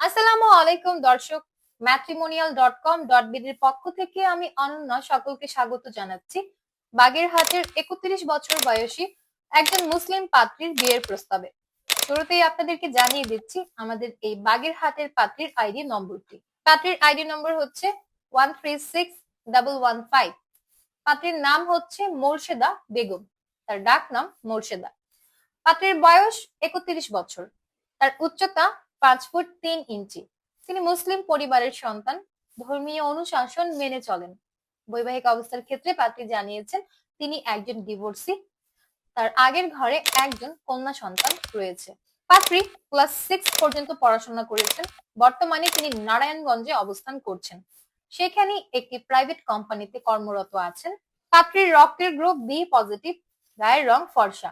আসসালামু আলাইকুম দর্শক, matrimonial.com.bd এর পক্ষ থেকে আমি অনন্যা সকলকে স্বাগত জানাচ্ছি। বাগেরহাটের 31 বছর বয়সী একজন মুসলিম পাত্রীর বিয়ের প্রস্তাবে। শুরুতেই আপনাদেরকে জানিয়ে দিচ্ছি আমাদের এই বাগেরহাটের পাত্রীর আইডি নম্বরটি। পাত্রীর আইডি নম্বর হচ্ছে 136115। পাত্রীর নাম হচ্ছে মোর্শেদা বেগম, তার ডাক নাম মোর্শেদা। পাত্রীর বয়স 31 বছর, তার উচ্চতা 5 ফুট 3 ইঞ্চি। তিনি মুসলিম পরিবারের সন্তান, ধর্মীয় অনুশাসন মেনে চলেন। বৈবাহিক অবস্থার ক্ষেত্রে পাত্রী জানিয়েছেন তিনি একজন ডিভোর্সি, তার আগের ঘরে একজন কন্যা সন্তান রয়েছে। পাত্রী ক্লাস 6 পর্যন্ত পড়াশোনা করেছেন। বর্তমানে তিনি নারায়ণগঞ্জে অবস্থান করছেন, সেখানে একটি প্রাইভেট কোম্পানিতে কর্মরত আছেন। পাত্রীর রক্তের গ্রুপ বি পজিটিভ, গায়ের রং ফর্সা।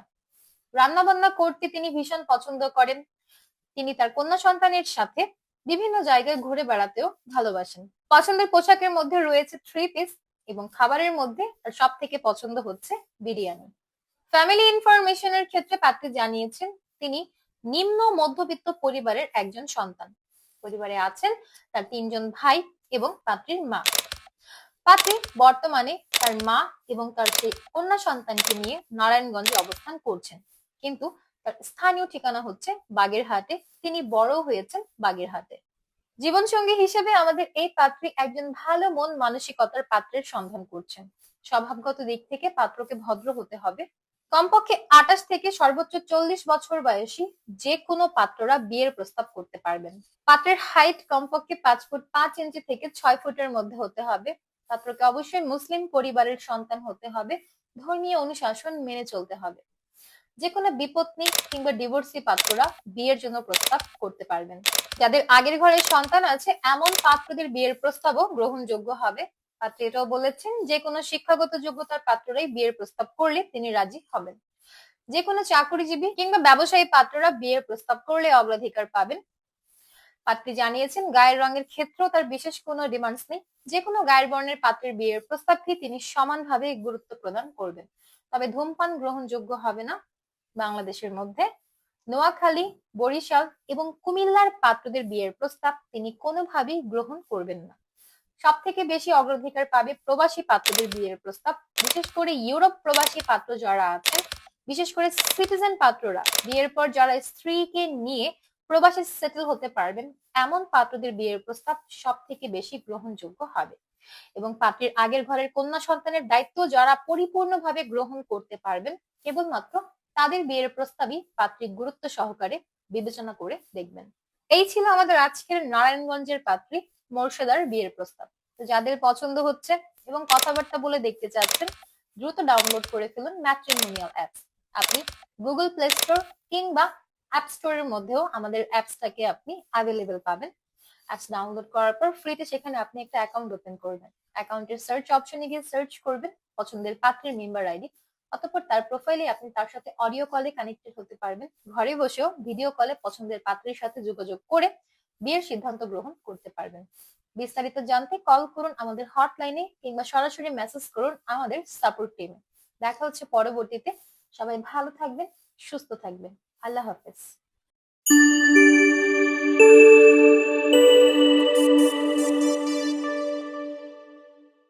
রান্না বান্না করতে তিনি ভীষণ পছন্দ করেন। তিনি তার কন্যা সন্তানের সাথে বিভিন্ন জায়গায় ঘুরে বেড়াতেও ভালোবাসেন। পছন্দের পোশাকের মধ্যে রয়েছে 3 পিস এবং খাবারের মধ্যে তার সব থেকে পছন্দ হচ্ছে বিরিয়ানি। ফ্যামিলি ইনফরমেশনের ক্ষেত্রে পাত্রী জানিয়েছেন তিনি নিম্ন মধ্যবিত্ত পরিবারের একজন সন্তান। পরিবারে আছেন তার 3 জন ভাই এবং পাত্রীর মা। পাত্রী বর্তমানে তার মা এবং তার সেই কন্যা সন্তানকে নিয়ে নারায়ণগঞ্জে অবস্থান করছেন, কিন্তু তার স্থানীয় ঠিকানা হচ্ছে বাগেরহাটে। তিনি বড় হয়েছেন বাগেরহাটে। জীবনসঙ্গী হিসেবে আমাদের এই পাত্রী একজন ভালো মন মানসিকতার পাত্রের সন্ধান করছেন। স্বভাবগত দিক থেকে পাত্রকে ভদ্র হতে হবে। কমপক্ষে 28 থেকে সর্বোচ্চ 40 বছর বয়সী যে কোনো পাত্ররা বিয়ের প্রস্তাব করতে পারবেন। পাত্রের হাইট কমপক্ষে 5 ফুট 5 ইঞ্চি থেকে 6 ফুটের মধ্যে হতে হবে। পাত্রকে অবশ্যই মুসলিম পরিবারের সন্তান হতে হবে। ধর্মীয় অনুশাসন মেনে চলতে হবে। যে কোনো বিপত্নী কিংবা ডিভোর্সি পাত্ররা বিয়ের জন্য প্রস্তাব করতে পারবেন। যাদের আগের ঘরে সন্তান আছে এমন পাত্রদের বিয়ের প্রস্তাবও গ্রহণযোগ্য হবে। পাত্রী এটাও বলেছেন যে কোনো শিক্ষাগত যোগ্যতার পাত্ররাই বিয়ের প্রস্তাব করলে তিনি রাজি হবেন। যে কোনো চাকরিজীবী কিংবা ব্যবসায়ী পাত্ররা বিয়ের প্রস্তাব করলে অগ্রাধিকার পাবেন। পাত্রী জানিয়েছেন গায়ের রঙের ক্ষেত্রেও তার বিশেষ কোনো ডিমান্ডস নেই। যে কোনো গায়ের বর্ণের পাত্রের বিয়ের প্রস্তাবকে তিনি সমানভাবে গুরুত্ব প্রদান করবেন। তবে ধূমপান গ্রহণযোগ্য হবে না। বাংলাদেশের মধ্যে নোয়াখালী, বরিশাল এবং কুমিল্লার পাত্রদের বিয়ের প্রস্তাব তিনি কোনোভাবেই গ্রহণ করবেন না। সব থেকে বেশি অগ্রাধিকার পাবে প্রবাসী পাত্রদের বিয়ের প্রস্তাব। বিশেষ করে ইউরোপ প্রবাসী পাত্র যারা আছেন, বিশেষ করে সিটিজেন পাত্ররা, বিয়ের পর যারা স্ত্রীকে নিয়ে প্রবাসে সেটেল হতে পারবেন এমন পাত্রদের বিয়ের প্রস্তাব সব থেকে বেশি গ্রহণযোগ্য হবে। এবং পাত্রীর আগের ঘরের কন্যা সন্তানের দায়িত্ব যারা পরিপূর্ণভাবে গ্রহণ করতে পারবেন কেবলমাত্র তাদের বিয়ের প্রস্তাবই পাত্রী গুরুত্ব সহকারে বিবেচনা করে দেখবেন। এই ছিল আমাদের আজকের নারায়ণগঞ্জের পাত্রী মোর্শেদার বিয়ের প্রস্তাব। তো যাদের পছন্দ হচ্ছে এবং কথাবার্তা বলে দেখতে চাচ্ছেন, দ্রুত ডাউনলোড করে ফেলুন ম্যাট্রিমোনিয়াল অ্যাপস। আপনি গুগল প্লে স্টোর কিংবা অ্যাপ স্টোরের মধ্যেও আমাদের অ্যাপসটাকে আপনি অ্যাভেলেবেল পাবেন। অ্যাপস ডাউনলোড করার পর ফ্রিতে সেখানে আপনি একটা অ্যাকাউন্ট ওপেন করবেন। অ্যাকাউন্টের সার্চ অপশনে গিয়ে সার্চ করবেন পছন্দের পাত্রের মেম্বার আইডি। অতঃপর তার প্রোফাইলে আপনি তার সাথে অডিও কলে কানেক্টেড হতে পারবেন। ঘরে বসেও ভিডিও কলে পছন্দের পাত্রের সাথে যোগাযোগ করে বিয়ের সিদ্ধান্ত গ্রহণ করতে পারবেন। বিস্তারিত জানতে কল করুন আমাদের হটলাইনে কিংবা সরাসরি মেসেজ করুন আমাদের সাপোর্ট টিমে। দেখা হচ্ছে পরবর্তীতে। সবাই ভালো থাকবেন, সুস্থ থাকবেন। আল্লাহ হাফেজ।